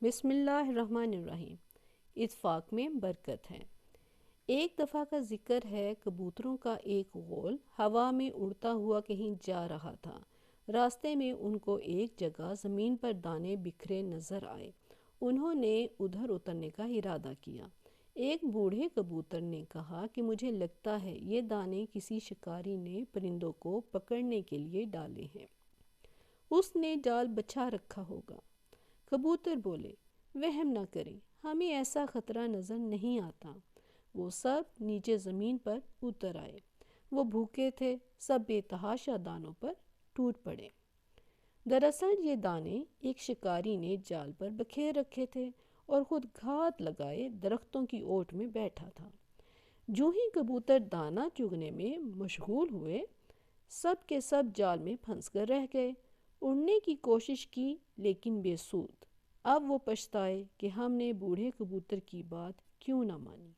بسم اللہ الرحمن الرحیم۔ اتفاق میں برکت ہے۔ ایک دفعہ کا ذکر ہے، کبوتروں کا ایک غول ہوا میں اڑتا ہوا کہیں جا رہا تھا۔ راستے میں ان کو ایک جگہ زمین پر دانے بکھرے نظر آئے۔ انہوں نے ادھر اترنے کا ارادہ کیا۔ ایک بوڑھے کبوتر نے کہا کہ مجھے لگتا ہے یہ دانے کسی شکاری نے پرندوں کو پکڑنے کے لیے ڈالے ہیں۔ اس نے جال بچھا رکھا ہوگا۔ کبوتر بولے، وہم نہ کریں، ہمیں ایسا خطرہ نظر نہیں آتا۔ وہ سب نیچے زمین پر اتر آئے۔ وہ بھوکے تھے، سب بے تحاشا دانوں پر ٹوٹ پڑے۔ دراصل یہ دانے ایک شکاری نے جال پر بکھیر رکھے تھے اور خود گھات لگائے درختوں کی اوٹ میں بیٹھا تھا۔ جو ہی کبوتر دانہ چگنے میں مشغول ہوئے، سب کے سب جال میں پھنس کر رہ گئے۔ اڑنے کی کوشش کی لیکن بے سود۔ اب وہ پچھتائے کہ ہم نے بوڑھے کبوتر کی بات کیوں نہ مانی۔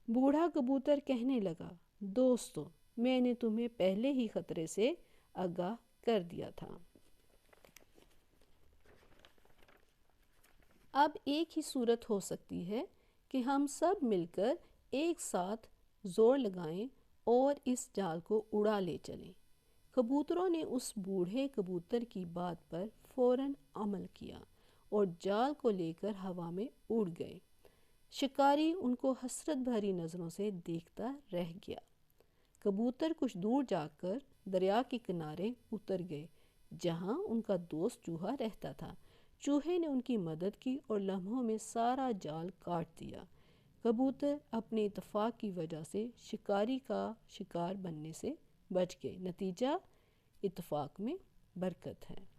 بوڑھا کبوتر کہنے لگا، دوستو، میں نے تمہیں پہلے ہی خطرے سے آگاہ کر دیا تھا۔ اب ایک ہی صورت ہو سکتی ہے کہ ہم سب مل کر ایک ساتھ زور لگائیں اور اس جال کو اڑا لے چلیں۔ کبوتروں نے اس بوڑھے کبوتر کی بات پر فوراً عمل کیا اور جال کو لے کر ہوا میں اڑ گئے۔ شکاری ان کو حسرت بھری نظروں سے دیکھتا رہ گیا۔ کبوتر کچھ دور جا کر دریا کے کنارے اتر گئے جہاں ان کا دوست چوہا رہتا تھا۔ چوہے نے ان کی مدد کی اور لمحوں میں سارا جال کاٹ دیا۔ کبوتر اپنے اتفاق کی وجہ سے شکاری کا شکار بننے سے بچ گئے۔ نتیجہ، اتفاق میں برکت ہے۔